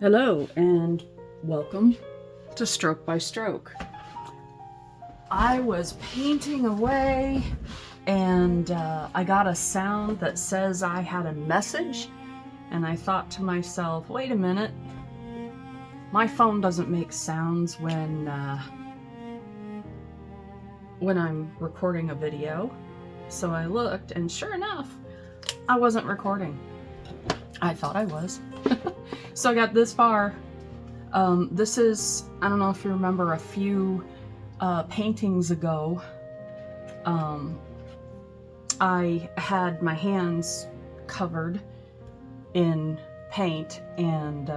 Hello and welcome to Stroke by Stroke. I was painting away and I got a sound that says I had a message, and I thought to myself, wait a minute, my phone doesn't make sounds when I'm recording a video. So I looked, and sure enough, I wasn't recording. I thought I was. So I got this far. This is, I don't know if you remember, a few paintings ago, I had my hands covered in paint and,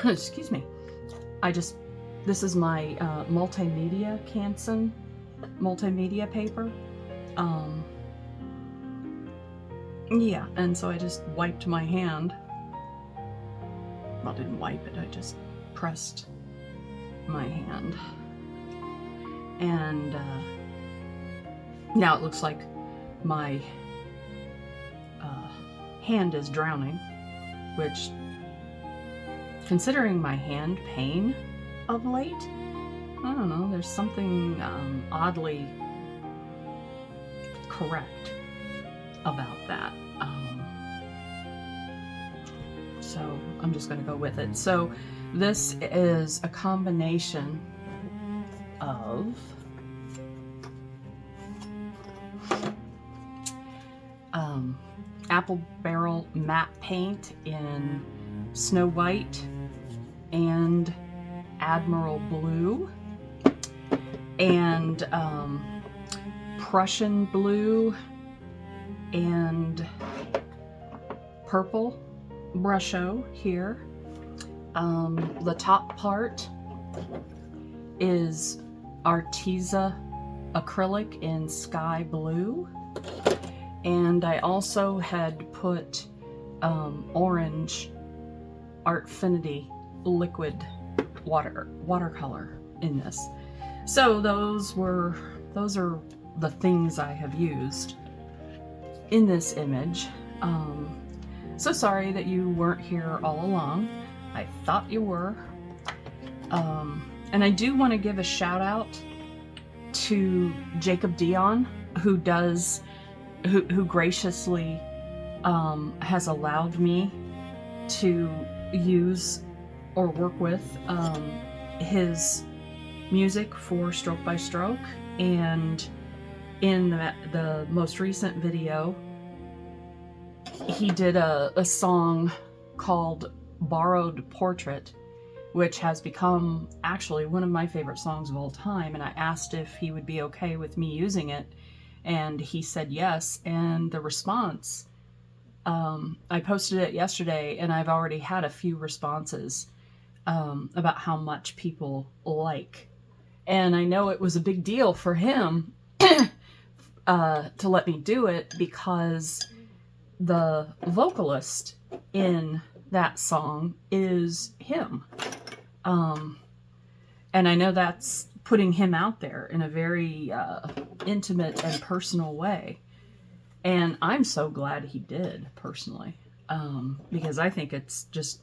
excuse me, this is my multimedia Canson multimedia paper. Yeah, and so I just wiped my hand. Well, I didn't wipe it, I just pressed my hand. And now it looks like my hand is drowning, which, considering my hand pain of late, I don't know, there's something oddly correct about that. So I'm just going to go with it. So this is a combination of apple barrel matte paint in Snow White and Admiral Blue, and Prussian Blue and purple brusho here. The top part is Arteza acrylic in sky blue, and I also had put orange Artfinity liquid watercolor in this. So those are the things I have used in this image. So sorry that you weren't here all along. I thought you were. And I do want to give a shout out to Jacob Deon, who graciously has allowed me to use or work with his music for Stroke by Stroke. And in the most recent video, he did a song called Borrowed Portrait, which has become actually one of my favorite songs of all time, and I asked if he would be okay with me using it, and he said yes. And the response, I posted it yesterday, and I've already had a few responses about how much people like, and I know it was a big deal for him to let me do it, because the vocalist in that song is him. And I know that's putting him out there in a very intimate and personal way. And I'm so glad he did, personally, because I think it's just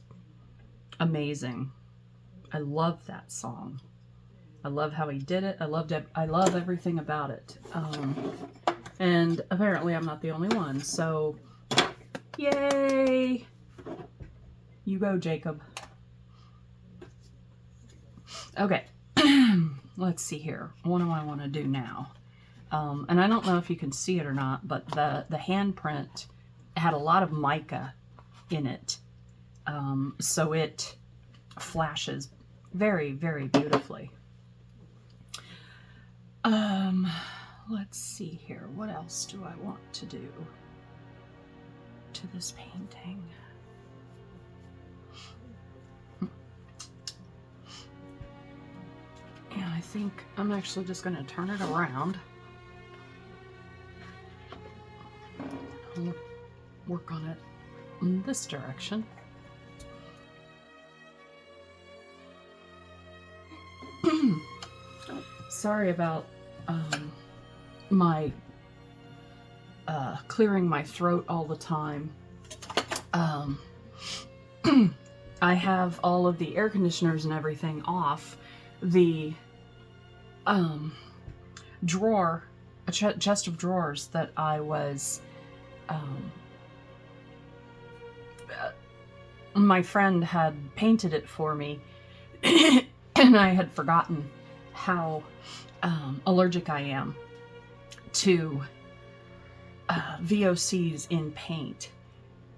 amazing. I love that song. I love how he did it. I love everything about it. And apparently I'm not the only one, so yay! You go, Jacob. Okay, let's see here. What do I want to do now? And I don't know if you can see it or not, but the handprint had a lot of mica in it, so it flashes very, very beautifully. Let's see here. What else do I want to do to this painting? Yeah, I think I'm actually just going to turn it around. I'll work on it in this direction. Sorry about my clearing my throat all the time. I have all of the air conditioners and everything off. The drawer, a chest of drawers that I was, my friend had painted it for me, and I had forgotten how allergic I am to VOCs in paint.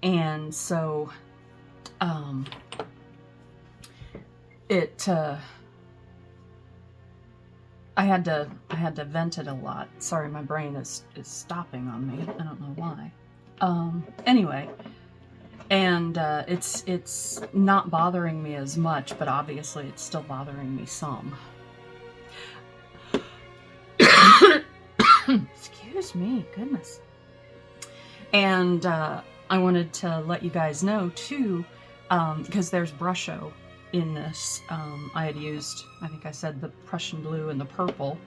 And so I had to vent it a lot. Sorry, my brain is stopping on me. I don't know why. Anyway, and it's not bothering me as much, but obviously it's still bothering me some. Excuse me, goodness. And I wanted to let you guys know too, because there's Brusho in this. I had used, I think I said, the Prussian blue and the purple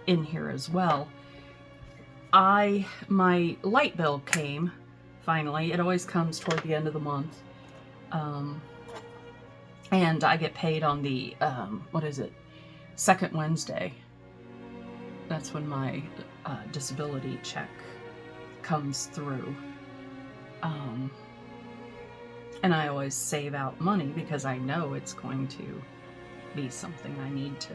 in here as well. My light bill came finally. It always comes toward the end of the month, and I get paid on the second Wednesday. That's when my disability check comes through. And I always save out money because I know it's going to be something I need to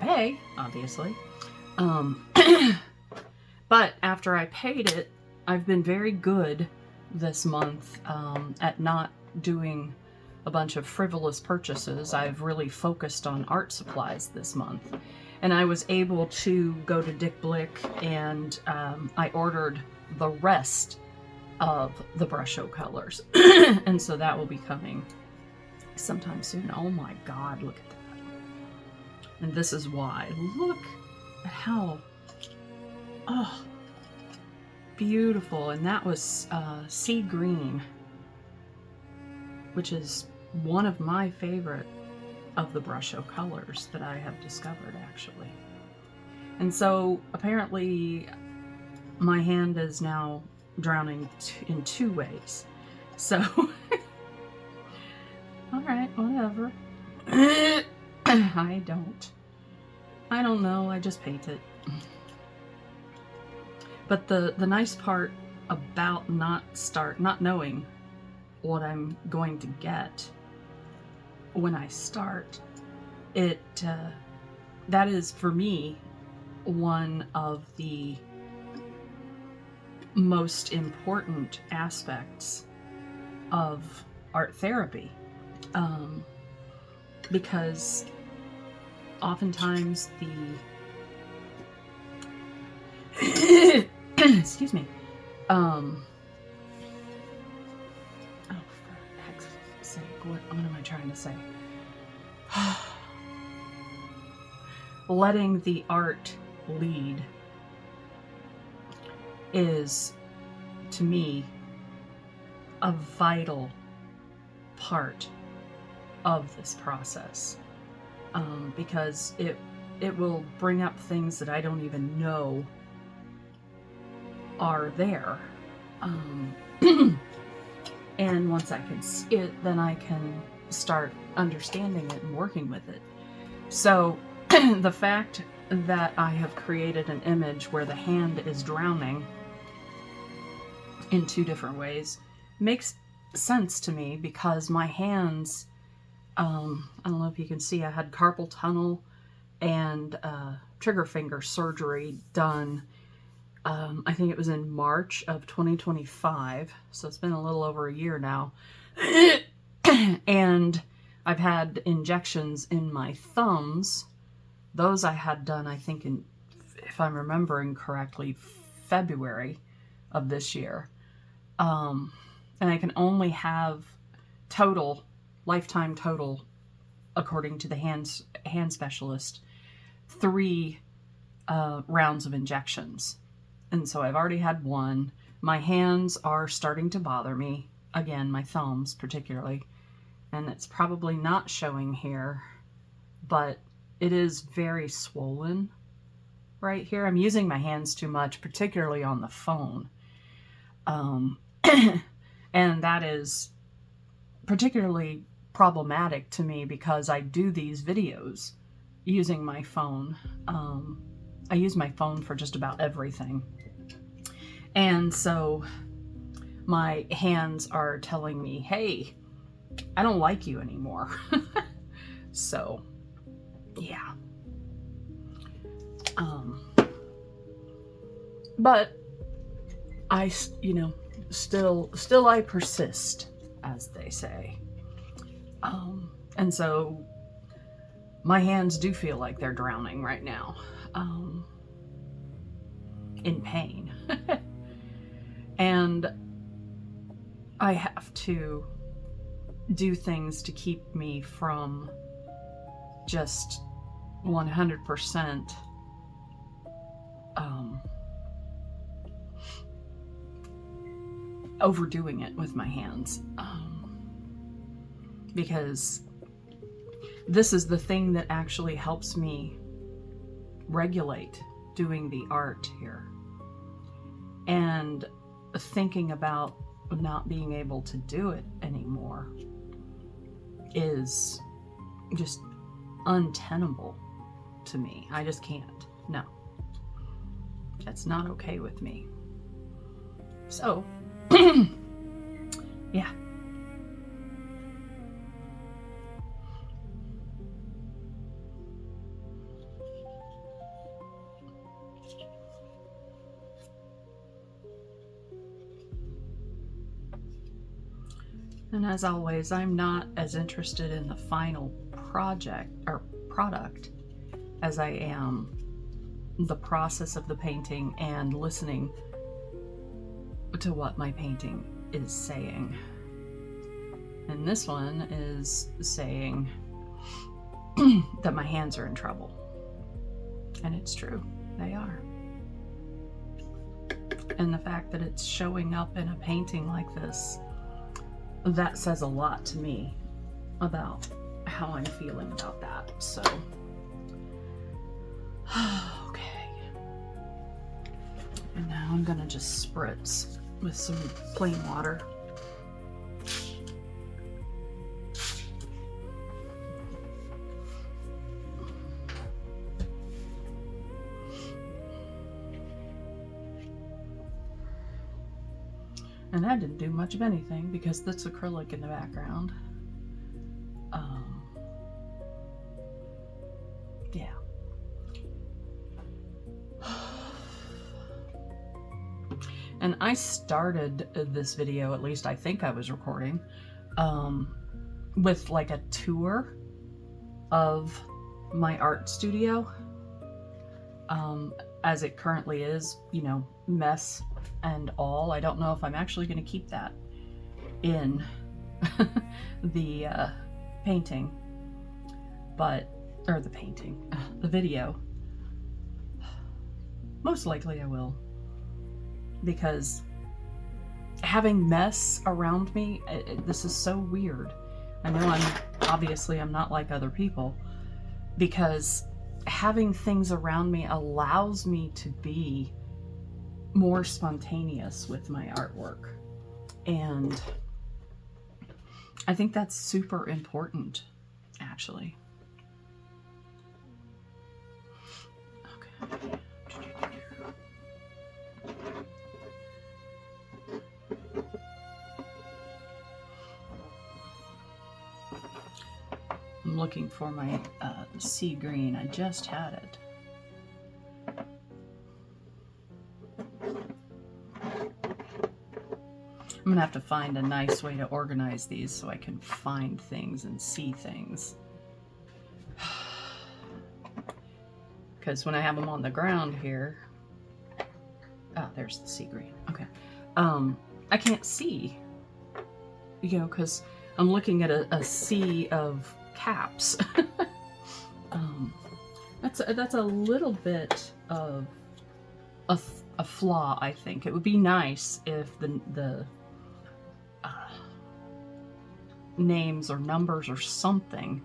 pay, obviously. But after I paid it, I've been very good this month at not doing a bunch of frivolous purchases. I've really focused on art supplies this month. And I was able to go to Dick Blick, and I ordered the rest of the Brusho colors. And so that will be coming sometime soon. Oh my God, look at that. And this is why. Look at how, oh, beautiful. And that was sea green, which is one of my favorite of the Brusho colors that I have discovered, actually. And so apparently my hand is now drowning in two ways. So, all right, whatever. I don't know. I just paint it. But the nice part about not knowing what I'm going to get when I start, that is for me one of the most important aspects of art therapy, because oftentimes excuse me, oh, for heck's sake, what am I trying to say? Letting the art lead is, to me, a vital part of this process, because it will bring up things that I don't even know are there, and once I can see it, then I can start understanding it and working with it. So the fact that I have created an image where the hand is drowning in two different ways makes sense to me, because my hands, I don't know if you can see, I had carpal tunnel and trigger finger surgery done, I think it was in March of 2025, so it's been a little over a year now. And I've had injections in my thumbs. Those I had done, I think, in, if I'm remembering correctly, February of this year. And I can only have lifetime total, according to the hand specialist, 3 rounds of injections. And so I've already had one. My hands are starting to bother me. Again, my thumbs particularly. And it's probably not showing here, but it is very swollen right here. I'm using my hands too much, particularly on the phone. And that is particularly problematic to me because I do these videos using my phone. I use my phone for just about everything. And so my hands are telling me, hey, I don't like you anymore. So, yeah. But I, still I persist, as they say. And so my hands do feel like they're drowning right now, in pain. And I have to do things to keep me from just 100% overdoing it with my hands, because this is the thing that actually helps me regulate doing the art here. And thinking about not being able to do it anymore is just untenable to me. I just can't. No. That's not okay with me. So, yeah. And as always, I'm not as interested in the final project or product as I am the process of the painting and listening to what my painting is saying. And this one is saying that my hands are in trouble. And it's true, they are. And the fact that it's showing up in a painting like this, that says a lot to me about how I'm feeling about that. So, okay. And now I'm gonna just spritz with some plain water. And that didn't do much of anything because that's acrylic in the background. Yeah. And I started this video, at least I think I was recording, with like a tour of my art studio. As it currently is, mess and all. I don't know if I'm actually going to keep that in the painting, the video. Most likely I will, because having mess around me, this is so weird. I know I'm not like other people, because having things around me allows me to be more spontaneous with my artwork. And I think that's super important, actually. Okay. I'm looking for my sea green. I just had it. I'm gonna have to find a nice way to organize these so I can find things and see things. Because when I have them on the ground here, there's the sea green. Okay, I can't see, because I'm looking at a sea of caps. That's a little bit of a flaw. I think it would be nice if the names or numbers or something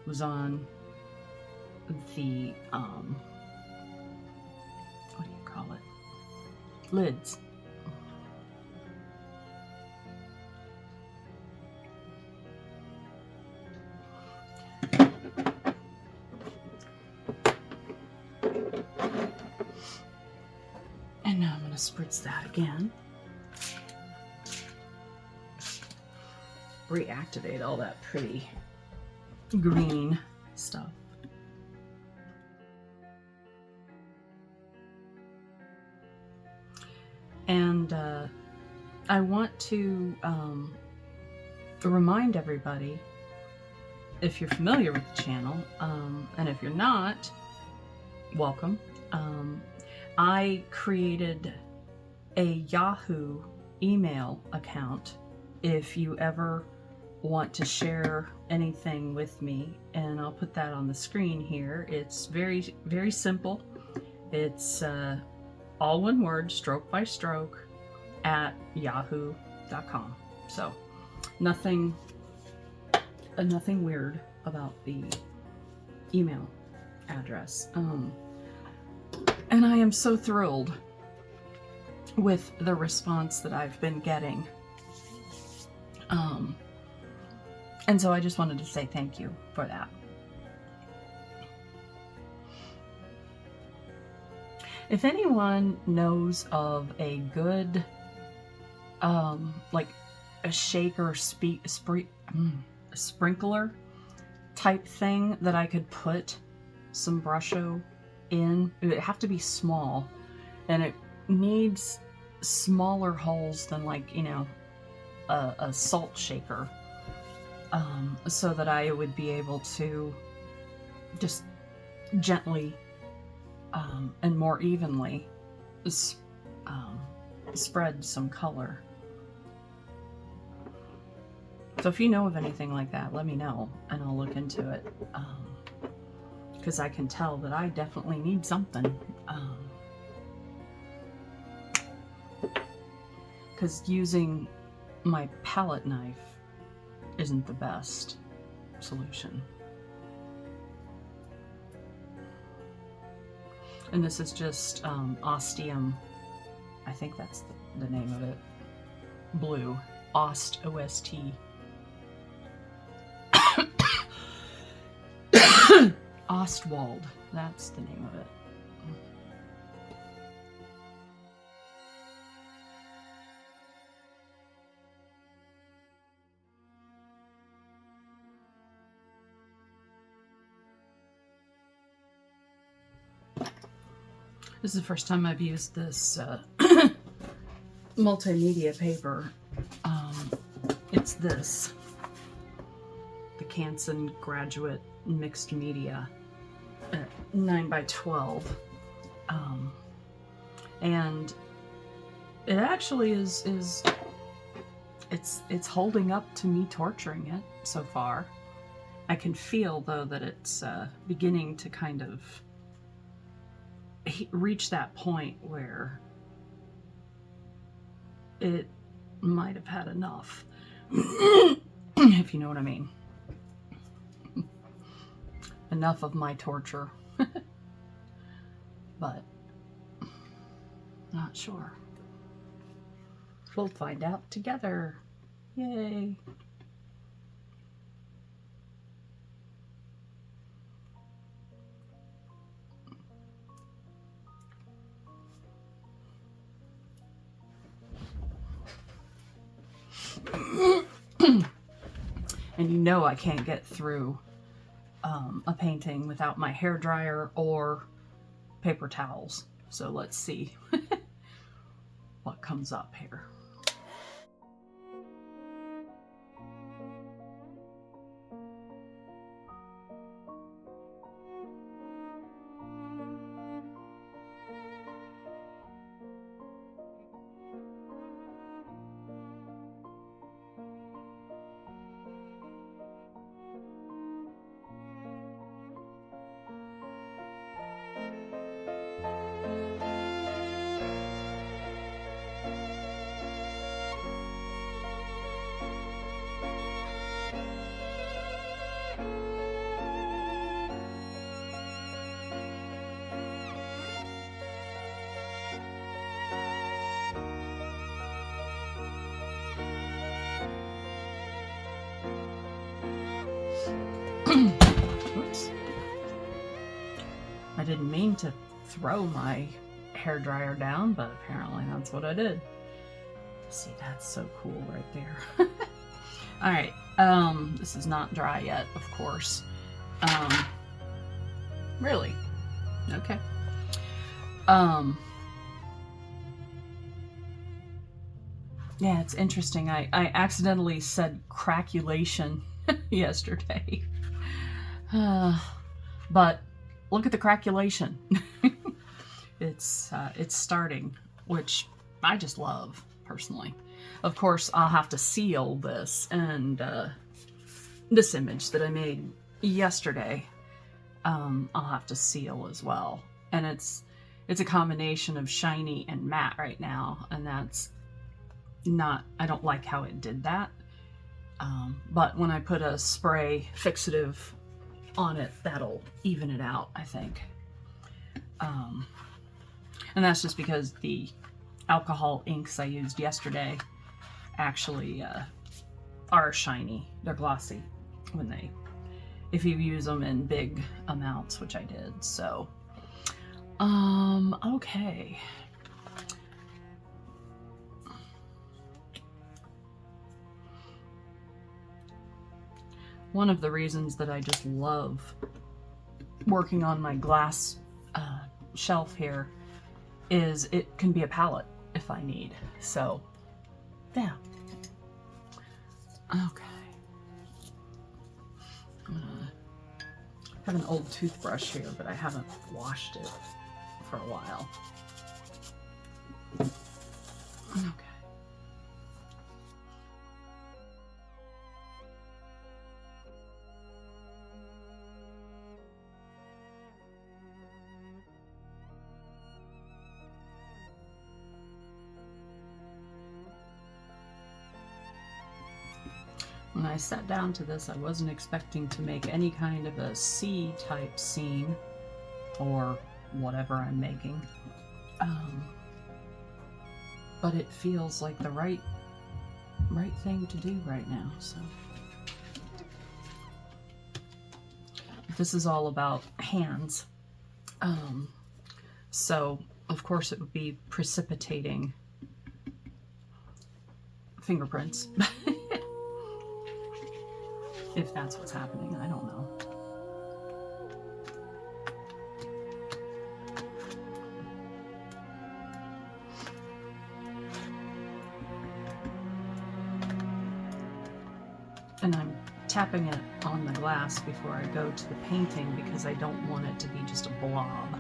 was on the what do you call it? Lids. spritz that again. Reactivate all that pretty green stuff. And I want to remind everybody, if you're familiar with the channel, and if you're not, welcome. I created a Yahoo email account if you ever want to share anything with me, and I'll put that on the screen here. It's very, very simple. It's all one word, stroke by stroke, at yahoo.com. So nothing weird about the email address. And I am so thrilled with the response that I've been getting. And so I just wanted to say thank you for that. If anyone knows of a good, like a shaker sprinkler type thing that I could put some Brusho in, it would have to be small, and it needs smaller holes than, like, you know, a salt shaker, so that I would be able to just gently and more evenly spread some color. So if you know of anything like that, let me know and I'll look into it, because I can tell that I definitely need something, because using my palette knife isn't the best solution. And this is just Ostium, I think that's the name of it, blue, Ost, O-S-T. Ostwald, that's the name of it. This is the first time I've used this multimedia paper. It's this, the Canson Graduate Mixed Media 9x12, and it actually is it's holding up to me torturing it so far. I can feel though that it's beginning to kind of reach that point where it might have had enough, if you know what I mean. Enough of my torture. But not sure. We'll find out together. Yay. And you know I can't get through a painting without my hairdryer or paper towels. So let's see what comes up here. Oops. I didn't mean to throw my hairdryer down, but apparently that's what I did. See, that's so cool right there. All right, this is not dry yet, of course. Really? Okay. Yeah, it's interesting. I accidentally said craculation yesterday. But look at the craculation. It's starting, which I just love, personally. Of course, I'll have to seal this, and this image that I made yesterday, I'll have to seal as well. And it's a combination of shiny and matte right now, and that's not, I don't like how it did that. But when I put a spray fixative on it, that'll even it out, I think. And that's just because the alcohol inks I used yesterday actually are shiny. They're glossy if you use them in big amounts, which I did. So, okay. One of the reasons that I just love working on my glass shelf here is it can be a palette if I need. So, yeah. Okay. I have an old toothbrush here, but I haven't washed it for a while. Okay. When I sat down to this, I wasn't expecting to make any kind of a sea-type scene, or whatever I'm making. But it feels like the right thing to do right now, so. This is all about hands. So, of course, it would be precipitating fingerprints. If that's what's happening, I don't know. And I'm tapping it on the glass before I go to the painting because I don't want it to be just a blob.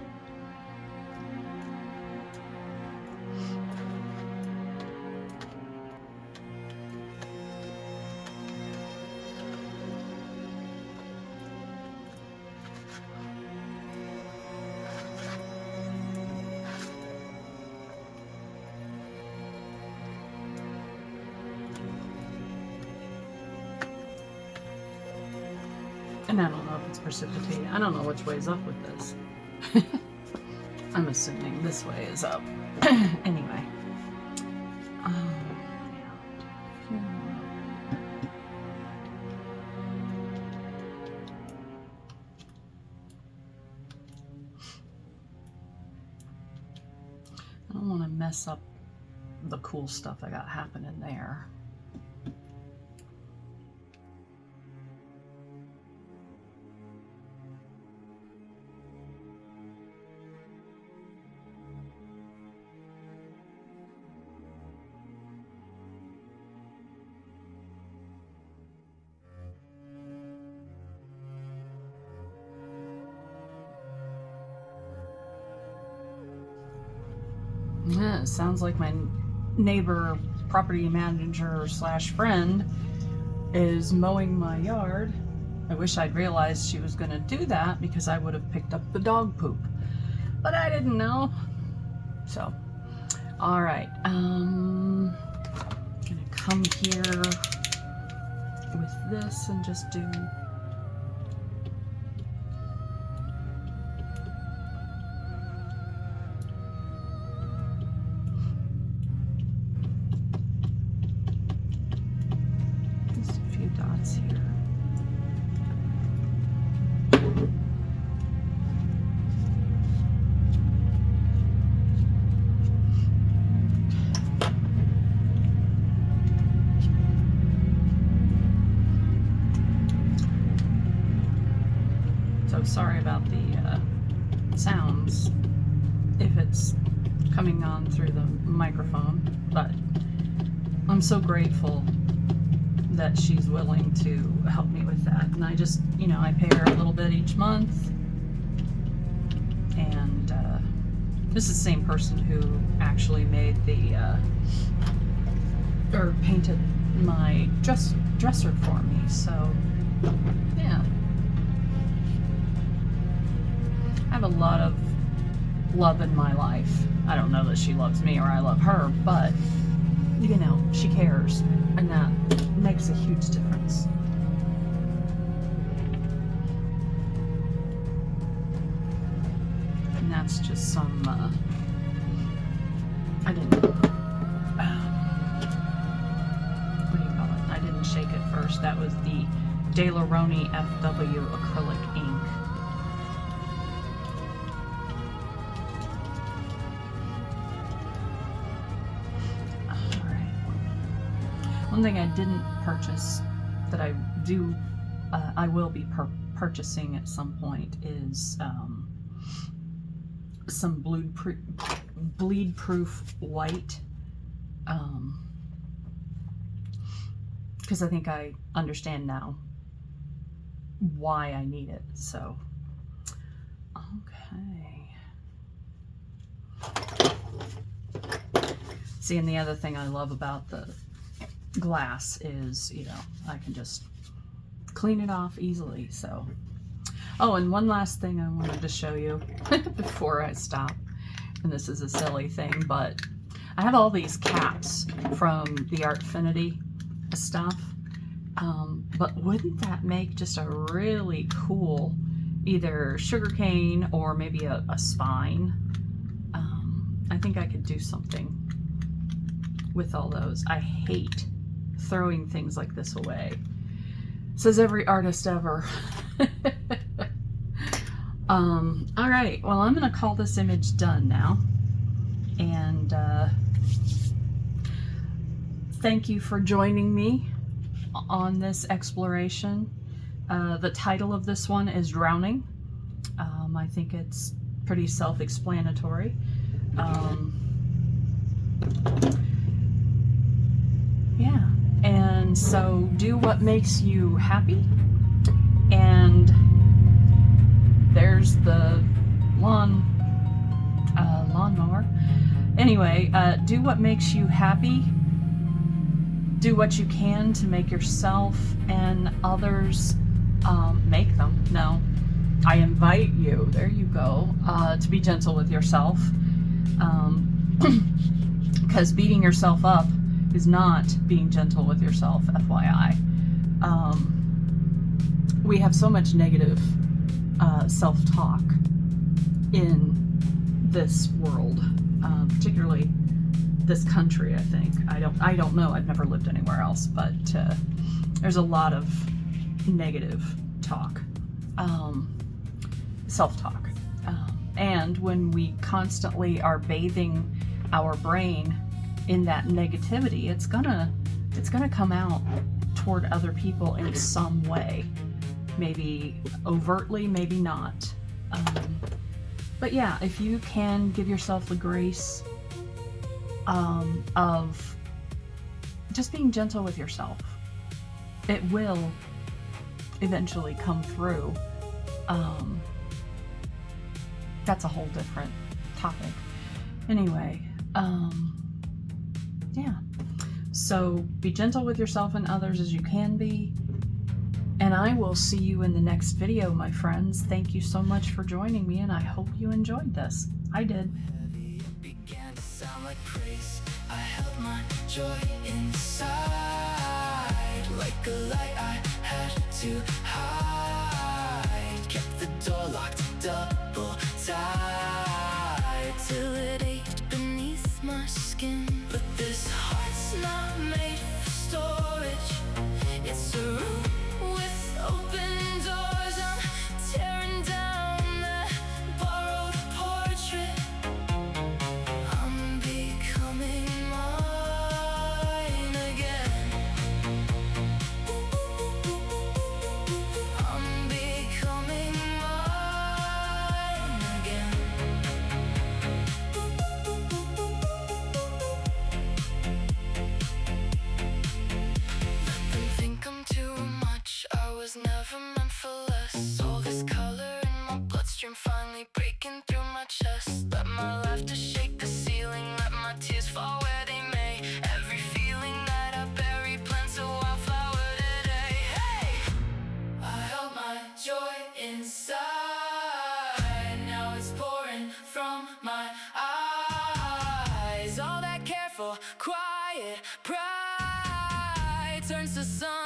And I don't know if it's precipitating. I don't know which way is up with this. I'm assuming this way is up. Anyway. I don't want to mess up the cool stuff I got happening there. Yeah, it sounds like my neighbor, property manager / friend, is mowing my yard. I wish I'd realized she was going to do that because I would have picked up the dog poop. But I didn't know. So, alright. I'm going to come here with this and just do... sorry about the sounds if it's coming on through the microphone, but I'm so grateful that she's willing to help me with that. And I just, you know, I pay her a little bit each month. And this is the same person who actually made the, or painted my dresser for me. So, yeah. I have a lot of love in my life. I don't know that she loves me or I love her, but, you know, she cares. And that makes a huge difference. And that's just some, I didn't, what do you call it? I didn't shake it first. That was the Daler-Rowney FW acrylic ink. One thing I didn't purchase that I do, I will be purchasing at some point is some bleed-proof white, because I think I understand now why I need it. So, okay. See, and the other thing I love about the glass is, you know, I can just clean it off easily. So, oh, and one last thing I wanted to show you before I stop, and this is a silly thing, but I have all these caps from the Artfinity stuff, but wouldn't that make just a really cool either sugarcane or maybe a spine? I think I could do something with all those. I hate throwing things like this away. Says every artist ever. All right, well, I'm gonna call this image done now, and thank you for joining me on this exploration. The title of this one is Drowning. I think it's pretty self-explanatory. Yeah, and so do what makes you happy, and there's the lawnmower. Anyway, do what makes you happy. Do what you can to make yourself and others make them. No, I invite you, there you go, to be gentle with yourself, because beating yourself up is not being gentle with yourself, FYI. We have so much negative self-talk in this world, particularly this country, I think. I don't know, I've never lived anywhere else, but there's a lot of negative talk, self-talk. And when we constantly are bathing our brain in that negativity, it's gonna come out toward other people in some way. Maybe overtly, maybe not. But yeah, if you can give yourself the grace of just being gentle with yourself, it will eventually come through. That's a whole different topic. Anyway, yeah. So be gentle with yourself and others as you can be. And I will see you in the next video, my friends. Thank you so much for joining me, and I hope you enjoyed this. I did. It began to sound like praise. I held my joy inside, like a light I had to hide. Kept the door locked double tight till it ate beneath my skin. But this heart's not made for storage. It's a room with open doors. I'm tearing down that borrowed portrait. I'm becoming mine again. I'm becoming mine. chest. Let my laughter shake the ceiling, let my tears fall where they may. Every feeling that I bury plants a wildflower today. Hey! I held my joy inside, now it's pouring from my eyes. All that careful, quiet pride turns to sun.